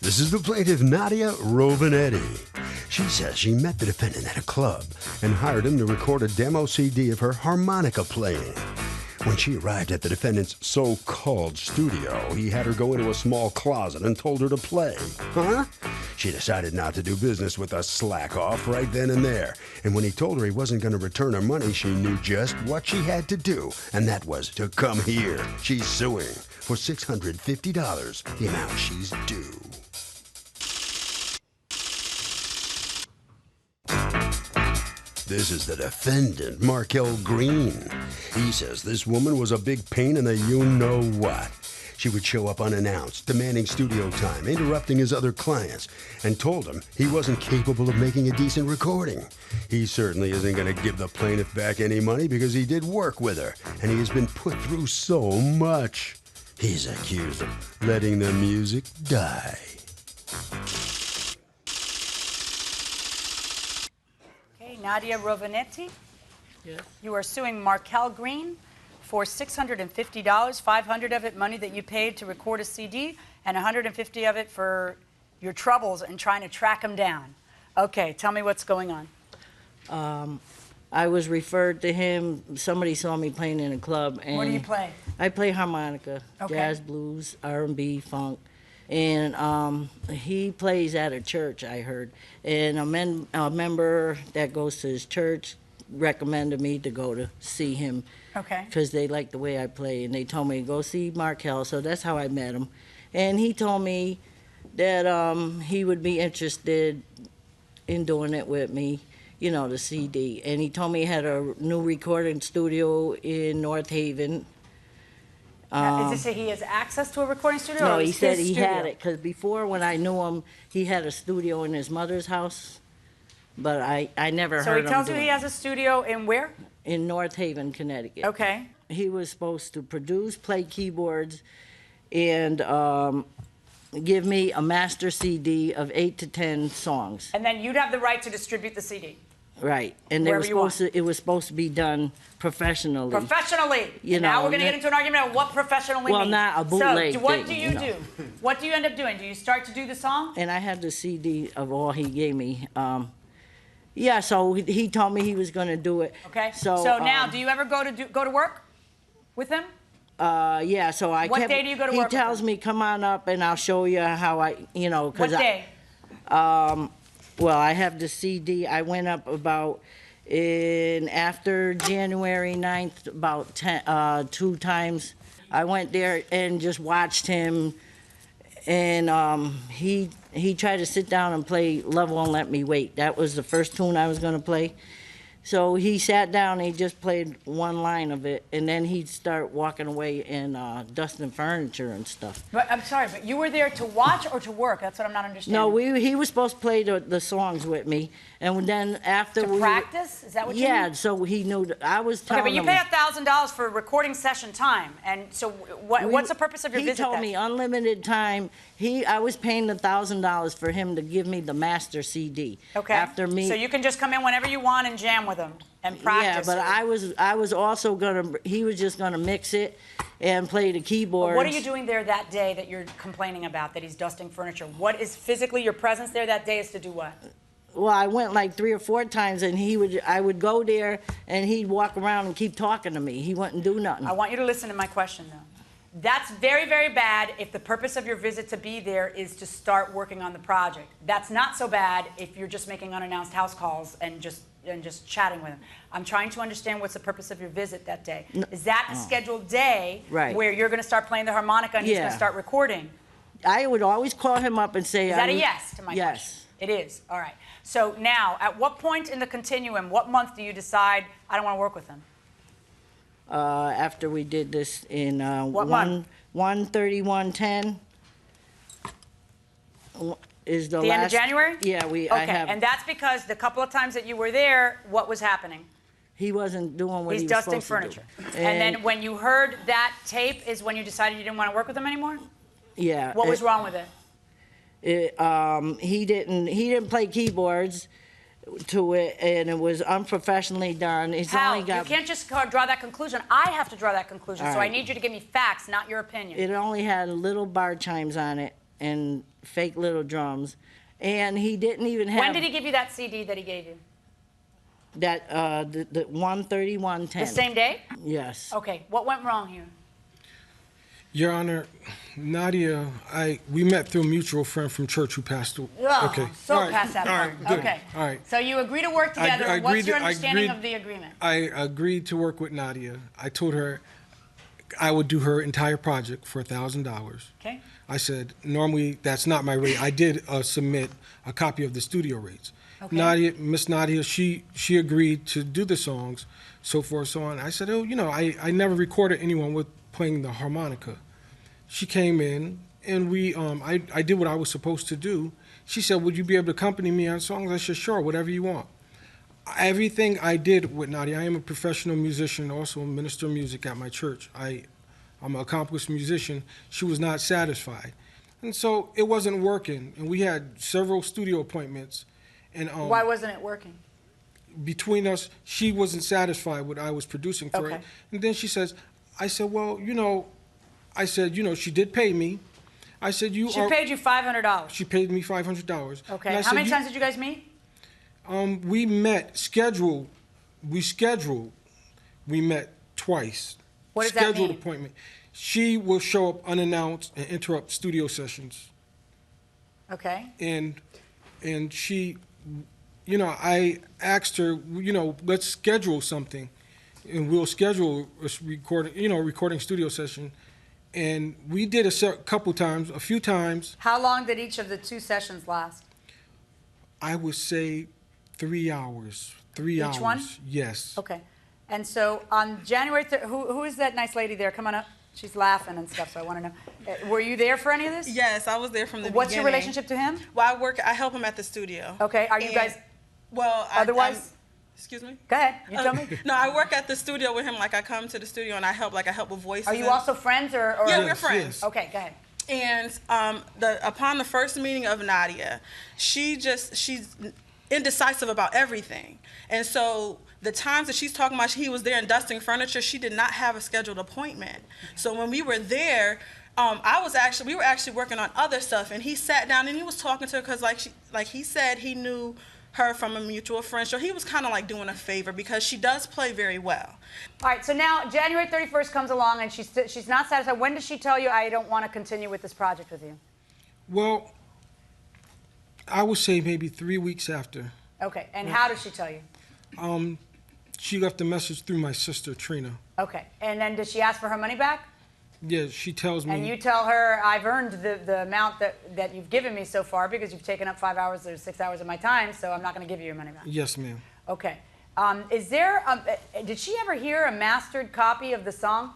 This is the plaintiff, Nadia Rovanetti. She says she met the defendant at a club and hired him to record a demo CD of her harmonica playing. When she arrived at the defendant's so-called studio, he had her go into a small closet and told her to play. Huh? She decided not to do business with a slack-off right then and there. And when he told her he wasn't going to return her money, she knew just what she had to do, and that was to come here. She's suing for $650, the amount she's due. This is the defendant, Markel Green. He says this woman was a big pain in the you-know-what. She would show up unannounced, demanding studio time, interrupting his other clients, and told him he wasn't capable of making a decent recording. He certainly isn't going to give the plaintiff back any money because he did work with her, and he has been put through so much. He's accused of letting the music die. Nadia Rovanetti, yes. You are suing Markel Green for $650, $500 of it money that you paid to record a CD, and $150 of it for your troubles in trying to track him down. Okay, tell me what's going on. I was referred to him. Somebody saw me playing in a club. And what do you play? I play harmonica, okay. Jazz, blues, R&B, funk. And he plays at a church, I heard. And a member that goes to his church recommended me to go to see him. Okay. Because they like the way I play. And they told me to go see Markel. So that's how I met him. And he told me that he would be interested in doing it with me, you know, the CD. And he told me he had a new recording studio in North Haven. Is this say he has access to a recording studio? No, or he said he studio? had it, because before when I knew him, he had a studio in his mother's house, but I never heard him. So he tells you he has a studio in where? In North Haven, Connecticut. Okay. He was supposed to produce, play keyboards, and give me a master CD of 8 to 10 songs. And then you'd have the right to distribute the CD. Right, and it was supposed to be done professionally. Professionally. You know, now we're going to get into an argument on what professionally means. Well, not a bootleg So, what thing, do you do? What do you end up doing? Do you start to do the song? And I have the CD of all he gave me. Yeah, so he told me he was going to do it. Okay. So now, do you ever go to work with him? Yeah, so I What day do you go to work? He tells me, come on up and I'll show you how What day? Well, I have the CD. I went up about after January 9th, about 2 times. I went there and just watched him, and he tried to sit down and play Love Won't Let Me Wait. That was the first tune I was going to play. So he sat down and he just played one line of it, and then he'd start walking away and dusting furniture and stuff. But I'm sorry, but you were there to watch or to work? That's what I'm not understanding. No, he was supposed to play the songs with me, and then after to practice? Is that what you mean? Yeah, so he knew I was telling him. Okay, but you pay $1,000 for recording session time, and so what's the purpose of your visit? He told me unlimited time. I was paying $1,000 for him to give me the master CD. Okay. After me. So you can just come in whenever you want and jam with him and practice. Yeah, but I was also he was just gonna mix it and play the keyboards. What are you doing there that day that you're complaining about, that he's dusting furniture? What is physically your presence there that day is to do what? Well, I went like 3 or 4 times, and I would go there, and he'd walk around and keep talking to me. He wouldn't do nothing. I want you to listen to my question, though. That's very, very bad if the purpose of your visit to be there is to start working on the project. That's not so bad if you're just making unannounced house calls and just chatting with him. I'm trying to understand what's the purpose of your visit that day. Is that a scheduled day where you're going to start playing the harmonica and he's going to start recording? I would always call him up and say... Is that a yes to my question? Yes. It is. All right. So now, at what point in the continuum, what month do you decide, I don't want to work with him? After we did this in what month? 1/31/10 is the last... end of January? Yeah, Okay, and that's because the couple of times that you were there, what was happening? He wasn't doing what he was dusting supposed to do. furniture. And then when you heard that tape is when you decided you didn't want to work with him anymore? Yeah. What was wrong with it? He didn't play keyboards to it, and it was unprofessionally done. How? You can't just draw that conclusion. I have to draw that conclusion, so I right. need you to give me facts, not your opinion. It only had little bar chimes on it. and fake little drums. And he didn't even have... When did he give you that CD that he gave you? That, the 13110. The same day? Yes. Okay, what went wrong here? Your Honor, Nadia, we met through a mutual friend from church who passed away. Oh, Okay. so All right. past that All part. right, good. Okay. All right. So you agree to work together. I What's your agreed- I understanding agreed- of the agreement? I agreed to work with Nadia. I told her I would do her entire project for $1,000. Okay. I said, normally, that's not my rate. I did submit a copy of the studio rates. Okay. Miss Nadia, she agreed to do the songs, so forth, so on. I said, oh, I never recorded anyone with playing the harmonica. She came in, and I did what I was supposed to do. She said, would you be able to accompany me on songs? I said, sure, whatever you want. Everything I did with Nadia, I am a professional musician, also a minister of music at my church. I'm an accomplished musician. She was not satisfied. And so it wasn't working, and we had several studio appointments. And Why wasn't it working? between us, she wasn't satisfied with what I was producing for her. Okay. And then she says, I said, well, she did pay me. I said, She paid you $500. She paid me $500. Okay. And I How said, many times did you guys meet? We met twice. What does that Scheduled mean? appointment. She will show up unannounced and interrupt studio sessions. Okay. And she, I asked her, let's schedule something, and we'll schedule a recording studio session. And we did a few times. How long did each of the 2 sessions last? I would say 3 hours. 3 hours. Each one? Yes. Okay. And so on January 3rd, who is that nice lady there? Come on up. She's laughing and stuff, so I want to know. Were you there for any of this? Yes, I was there from the What's beginning. your relationship to him? Well, I help him at the studio. Okay. Are you And- guys? Well, Otherwise? excuse me? Go ahead. You tell me. No, I work at the studio with him. Like, I come to the studio and I help with voices. Are you and- also friends or? Yeah, we're Yes, friends. yes. Okay. Go ahead. And upon the first meeting of Nadia, she's indecisive about everything. And so the times that she's talking about he was there and dusting furniture, she did not have a scheduled appointment. So when we were there, we were actually working on other stuff, and he sat down and he was talking to her because like he said he knew her from a mutual friend. So he was kind of like doing a favor because she does play very well. All right. So now January 31st comes along and she's not satisfied. When does she tell you I don't want to continue with this project with you? Well, I would say maybe 3 weeks after. Okay. And how does she tell you? She left a message through my sister, Trina. Okay. And then does she ask for her money back? Yeah, she tells me. And you tell her, I've earned the amount that you've given me so far because you've taken up 5 hours or 6 hours of my time, so I'm not going to give you your money back. Yes, ma'am. Okay. Is there, did she ever hear a mastered copy of the song?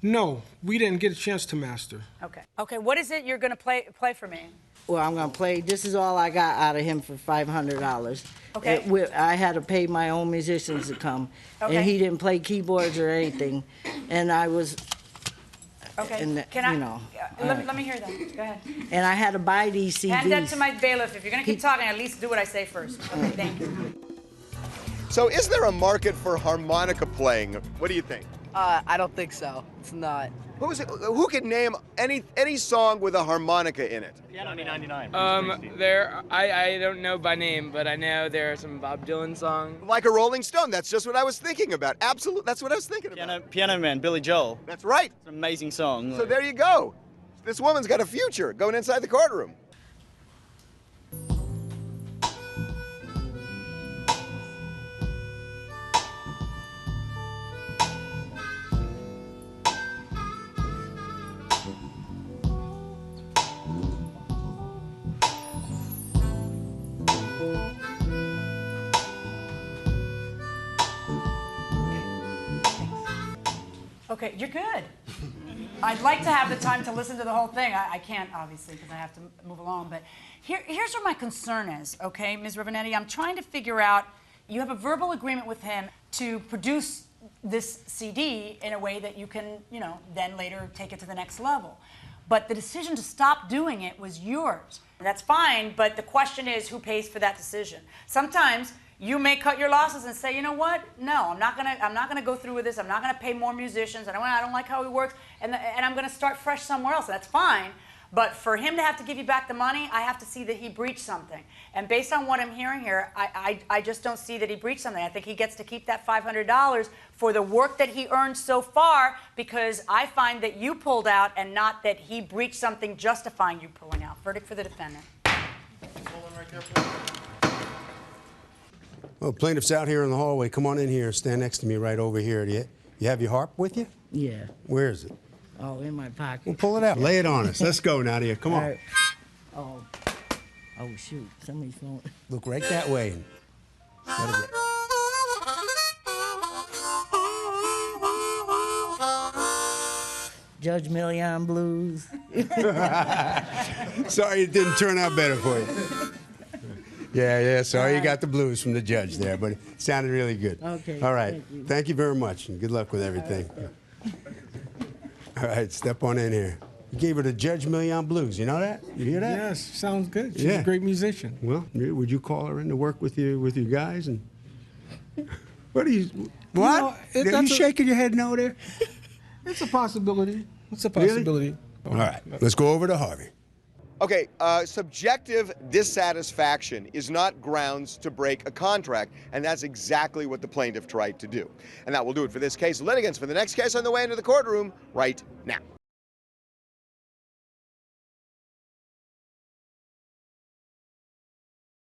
No, we didn't get a chance to master. Okay. Okay, what is it you're going to play for me? Well, I'm gonna play. This is all I got out of him for $500. Okay. I had to pay my own musicians to come, Okay. and he didn't play keyboards or anything, and I was. Okay. And, Can I? you know, Let me hear that. Go ahead. And I had to buy these CDs. Hand that to my bailiff. If you're going to keep talking, at least do what I say first. Okay, thank you. So is there a market for harmonica playing? What do you think? I don't think so. It's not. Who can name any song with a harmonica in it? I don't know by name, but I know there are some Bob Dylan songs. Like a Rolling Stone. That's just what I was thinking about. Absolutely, that's what I was thinking about. Piano Man, Billy Joel. That's right. It's an amazing song. So there you go. This woman's got a future going inside the courtroom. Okay, you're good. I'd like to have the time to listen to the whole thing. I can't, obviously, because I have to move along. But here's where my concern is, okay, Ms. Rovanetti? I'm trying to figure out, you have a verbal agreement with him to produce this CD in a way that you can, then later take it to the next level. But the decision to stop doing it was yours. That's fine, but the question is, who pays for that decision? Sometimes you may cut your losses and say, you know what? No, I'm not gonna go through with this. I'm not gonna pay more musicians. I don't like how he works, and I'm gonna start fresh somewhere else. That's fine. But for him to have to give you back the money, I have to see that he breached something. And based on what I'm hearing here, I just don't see that he breached something. I think he gets to keep that $500 for the work that he earned so far, because I find that you pulled out and not that he breached something justifying you pulling out. Verdict for the defendant. Well, plaintiff's out here in the hallway. Come on in here. Stand next to me right over here. Do you have your harp with you? Yeah. Where is it? Oh, in my pocket. Well, pull it out. Lay it on us. Let's go, Nadia. Come on. All right. Oh, shoot. Somebody's phone. Look right that way. Let it rip. Judge Million Blues. Sorry it didn't turn out better for you. Yeah, sorry you got the blues from the judge there, but it sounded really good. Okay, All right. thank you. Thank you very much, and good luck with everything. All right, step on in here. You gave her the Judge Million Blues. You know that? You hear that? Yes, sounds good. She's Yeah. a great musician. Well, would you call her in to work with you guys? And what are you? What? Are you shaking your head no there? It's a possibility. It's a Really? possibility. All right, let's go over to Harvey. Okay, subjective dissatisfaction is not grounds to break a contract, and that's exactly what the plaintiff tried to do. And that will do it for this case. Litigants for the next case on the way into the courtroom right now.